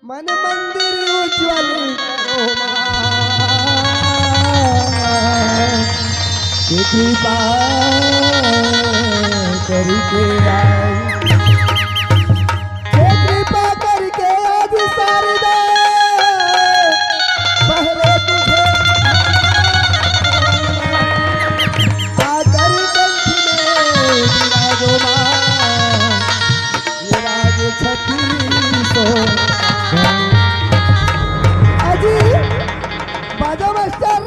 मन मंदिर उज्ज्वल करो कि कृपा करके आई, कृपा करके आज शारदा पहले तुझे आकर कंठ में विराजो मां, ये राज छठी तो अजी बाजा मास्टर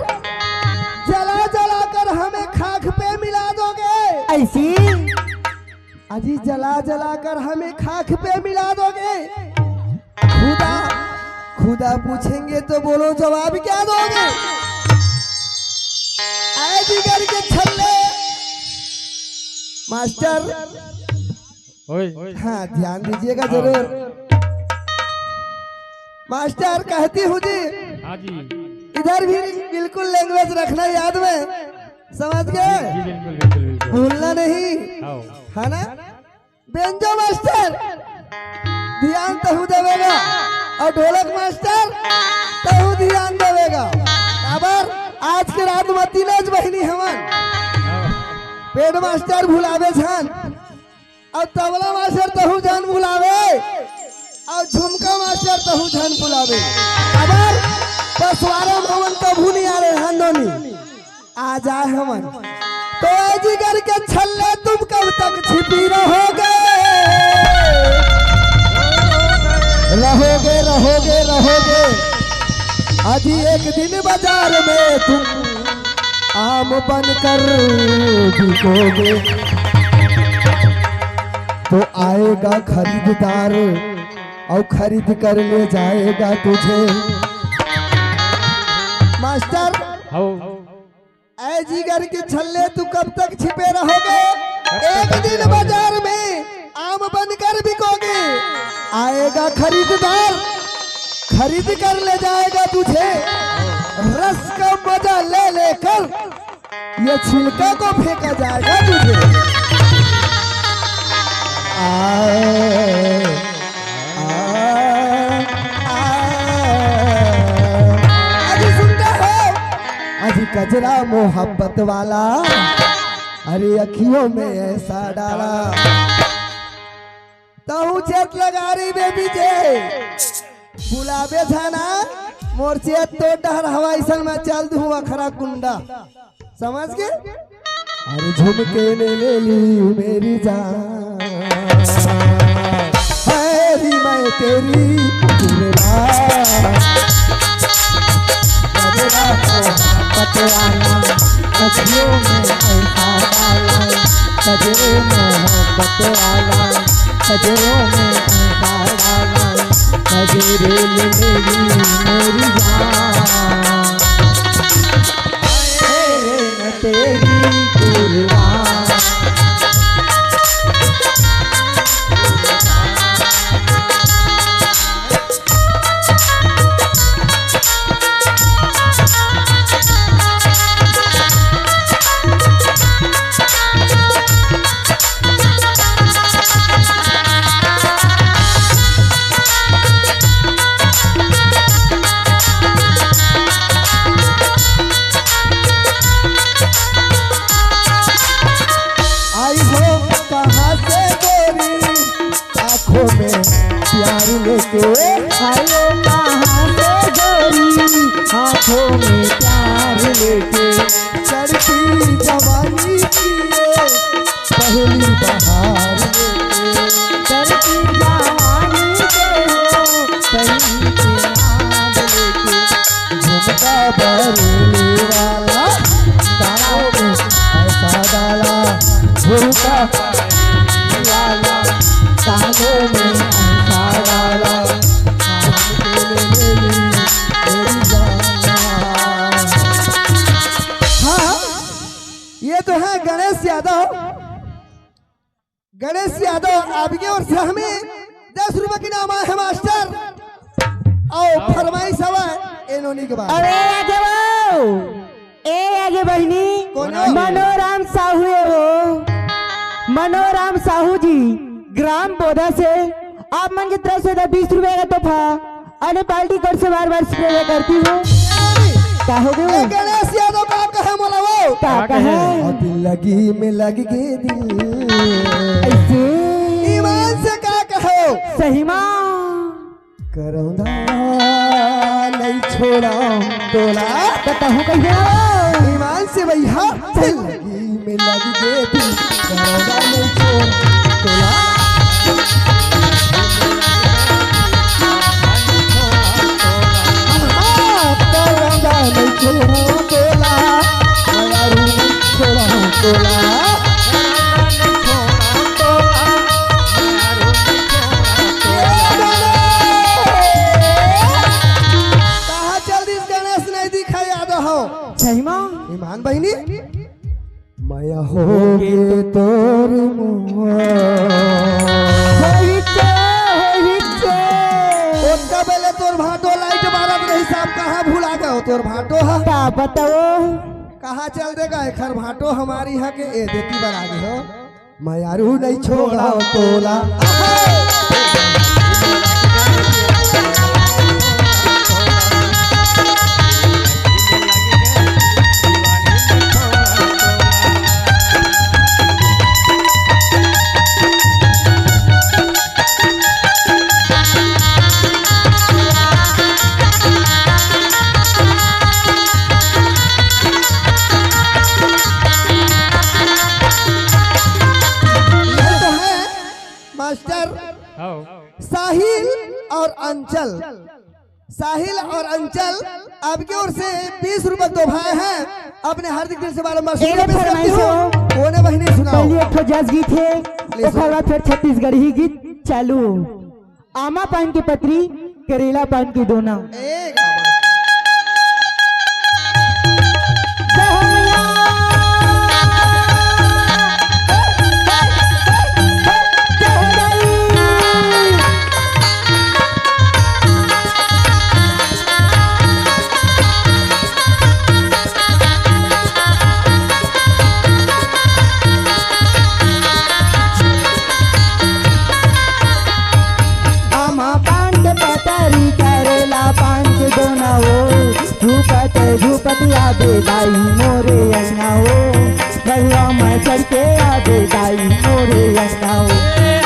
जला जला कर हमें खाक पे मिला दोगे ऐसी अजी जला जला कर हमें खाक पे मिला दोगे। खुदा खुदा पूछेंगे तो बोलो जवाब क्या दोगे। आए जिगर के छल्ले मास्टर हाँ ध्यान दीजिएगा जरूर। मास्टर कहती हूँ जी हाँ जी इधर भी बिल्कुल लैंग्वेज रखना याद में, समझ गए, बिल्कुल बिल्कुल बिल्कुल भूलना नहीं आओ है ना। बेंजो मास्टर ध्यान तहु देवेगा और ढोलक मास्टर तहु ध्यान देवेगा। खबर आज के रात मतीनज बहनी हमन पेड़ मास्टर भुलावे छन और तबला मास्टर तहु जान भुलावे और झुमका मास्टर तहु जान भुलावे। खबर पसवारा भवन कभू नहीं आ रहे हंदोनी आ जाए हमन तो जिगर के छल्ले तुम कब तक छिपी रहोगे रहोगे रहोगे रहोगे। अभी एक दिन बाजार में तुम आम बनकर बिकोगे तो आएगा खरीददार और खरीद कर ले जाएगा तुझे। मास्टर आओ ऐ जिगर के छल्ले तू कब तक छिपे रहोगे। एक दिन बाजार में आम बनकर बिकोगे, आएगा खरीददार खरीद कर ले जाएगा तुझे। रस का मजा ले लेकर ये छिलका को फेंका जाएगा तुझे। आए, आए, अजी सुनते हो अजी कजरा मोहब्बत वाला अरे अखियों में ऐसा डाला तहु चेत लगा रही बेबी जे बुलावे थाना मोर्चे तो डर हवा ऐसा में चल दूं अखरा कुंडा समझ के। अरे झुमके ले ली मेरी जान हैरी मैं तेरी पतवाना कजरों में ऐसा डाला, कजरों मोहब्बत वाला कजरों में ऐसा डाला, कजरे मेरी जान है तेरी कुर्बान। प्यार लेके आयो कहाँ से गोरी हाथों में प्यार लेके चढ़ती जवानी की पहली बहार लेके चढ़ती जवानी के हो कहीं के याद लेके झुमका बरेली वाला तारों में ऐसा डाला झुमका वाला कानों में ऐसा डाला हाँ ये तो है गणेश यादव। गणेश यादव आपके और से हमें 10 रुपए की नाम है मास्टर और फरमाइश हवा इन्होंने के बाद। अरे आगे वो ए आगे बहनी कौन? मनोराम साहू है वो मनोराम साहू जी ग्राम बोधा से आप मन की तरफ से 20 रुपए का तोहफा अरे पार्टी कर से बार बार स्प्रे करती हूँ का हो गए गणेश यादव का कहे मोला वो का कहे दिल लगी में लग गए दिल ऐसे ईमान से का कहो सही माँ करौंदा नहीं छोड़ा तोला कहूँ कैसे ईमान से भैया दिल लगी में लग गए दिल करौंदा नहीं छोड़ा तोला नहीं छोड़ो तोला मयारू नहीं छोड़ो तोला कहाँ चल दिस गणेश नहीं दिखा याद हो सही माँ ईमान बहनी माया हो गे तोर ओत्ता बेले तोर भाटो लाइट मारत रही साहब कहाँ भुला गए तोर भाटो है का बताओ कहाँ चल देगा खर भाटो हमारी है के ए देती बना गए हो मयारू नहीं छोड़ा तोला साहिल और अंचल साहिल और अंचल आपकी ओर से 20 रुपए दो भाई हैं अपने हार्दिक दिल से बारंबार कोने बहने सुनाओ पहले एक जज गीत है उसके बाद फिर छत्तीसगढ़ी गीत चालू आमा पान की पत्री करेला पान की दोना झूपत आबे दाई मोरे अन्नाओ भैया मैं चढ़ के आबे दाई मोरे अन्नाओ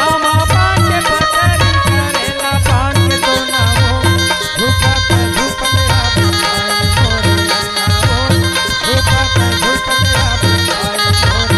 आमा पान के पतरी करेला पान के दोनाओ झूपत आबे दाई मोरे अन्नाओ झूपत आबे दाई मोरे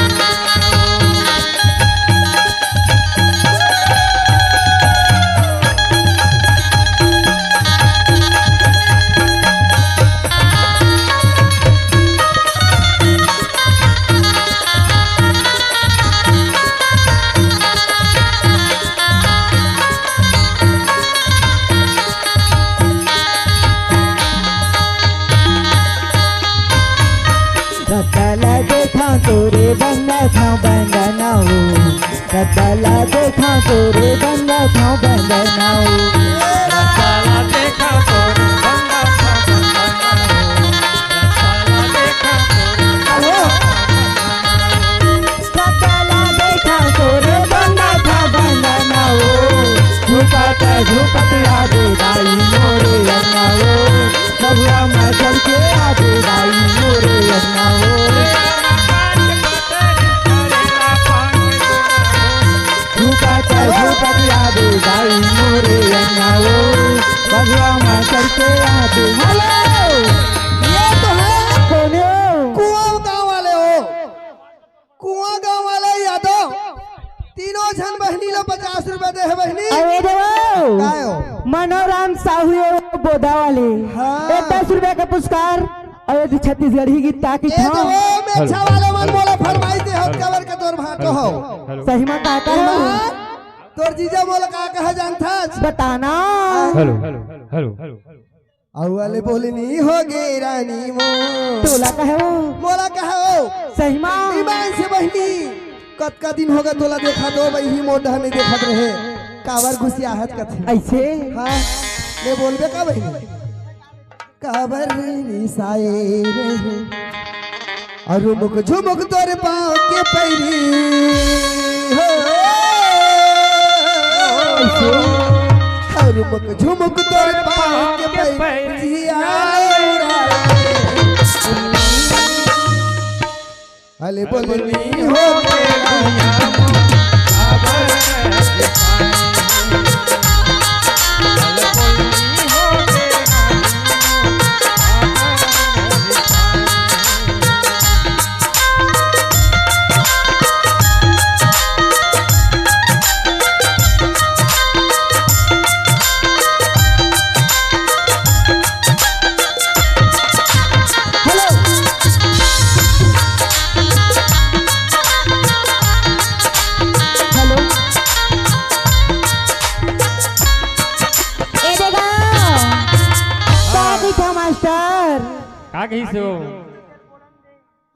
तोरे बंगा था बंगना हो रतला देखा तोरे बंगा था बंगना हो रतला देखा तोरे बंगा था बंगना हो रतला देखा तोरे बंगा था बंगना हो झूपत आबे दाई मोरे अन्ना हो बबुआ मैं चल के आबे दाई मोरे अन्ना हो आबे दाई मोरे अन्नाओ बबुआ मां करके आबे हेलो ये तो है कौन हो कुआं गांव वाले हो कुआं गांव वाले यादव तीनों जन बहनी लो 50 रुपए दे है बहनी अरे देवो काय हो मनोराम साहू बोधा वाले हाँ। 10 रुपए का पुरस्कार और यदि छत्तीसगढ़ी गीत ताकि ए तो वो मेछा वाले मन बोला फरमाई दे हम कवर के तोर भाटो हो सही में कहता है तोर जीजा बोला का कहा जानता बताना हेलो हेलो वाले बोले नहीं हो गे रानी मो तोला कहो मोला कहो सही मां ईमान से बहनी कत का दिन होगा तोला देखा दो बही मोटा नहीं देखत रहे कावर घुसियाहत कथे ऐसे हां ले बोलबे का बहनी कावर निसाए रहे और मुख झुमुक तोर पाँव के पैरी हो और रुमक झुमक तोर पाँव के पैजिया हले बोलनी हो का कही से हो?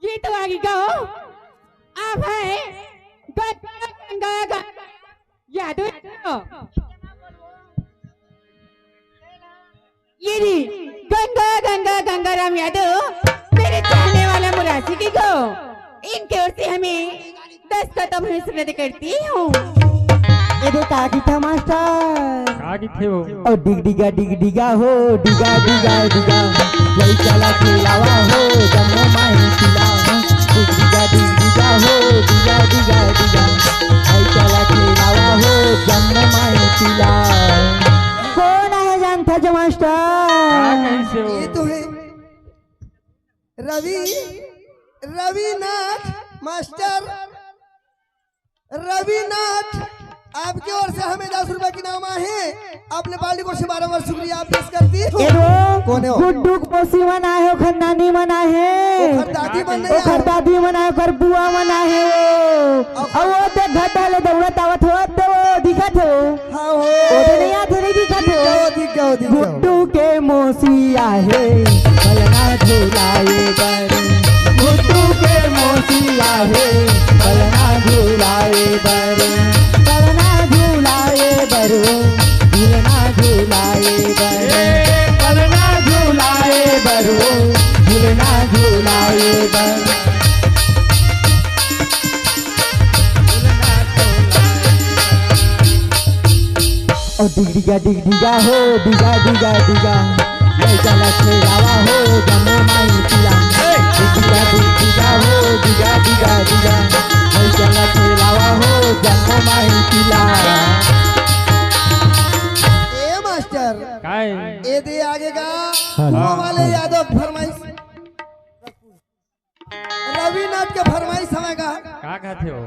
ये तो आगे कहो आप है गंगा याद ये जी गंगाराम यादव मेरे चाहने वाला मुरासी की को इनके ओर से हमें 10 कदम हिस्सा करती हूँ। ये तो काकी था मास्टर का की थे हो? और डिग डिगा हो डिगा वही चला खिलावा हो जम्मो माही खिला डिग डिगा हो डिगा वही चला खिलावा हो जम्मो माही खिला। कौन है जानता जो मास्टर? का कही से हो? ये तो है रविनाथ मास्टर रविनाथ आपकी ओर से हमें 10 रुपए की नामा है। आपने बाली को से 12 बार शुक्रिया पेश करती हूँ। कौन है? गुड्डू पोसी मना है, खन्नानी मना है, दादी बन दादी मना है, कर बुआ मना है। और वो ते घटा ले दौड़त आवत हो तो दिखत हो। हाँ हो। ओदे नहीं आते नहीं दिखत हो। दिख गुड्डू के मोसिया है, बलना झूलाए बर। गुड्डू के मोसिया है, बलना झूलाए बर। झूलना झूलाए बरो झूलना झूलाए बर। और डिगा हो डिगा ये चला खेलावा हो जम्मो माई पिला। डिगा हो डिगा ये चला खेलावा हो जम्मो माई पिला। काय ये दे आगे का वो वाले यादव फरमाइश रविनाथ के फरमाइश समय का थे हो?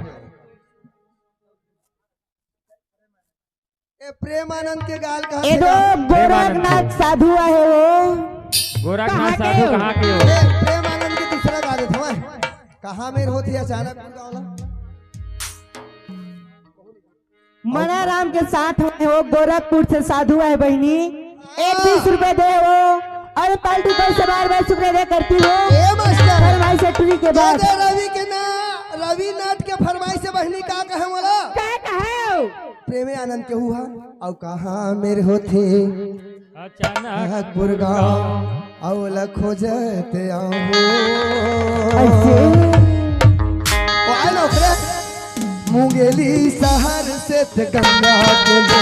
ये प्रेमानंद के गाल का ये दो गोरखनाथ साधु है वो। गोरखनाथ साधु कहाँ के हो? प्रेमानंद के दूसरा गाल था कहाँ में होती अचानक मना राम के साथ है वो। गोरखपुर से साधु है बहनी। 20 रुपए दे वो और पार्टी को से बार शुक्रिया दे करती हो। फरमाई से टूरी के बाद रविनाथ के फरमाई से बहनी का कहे वाला क्या कहे प्रेमे आनंद के हुआ और कहाँ मेरे होते अचानक गुरगांव औला खोजते आओ मुंगेली शहर से गंगा के ले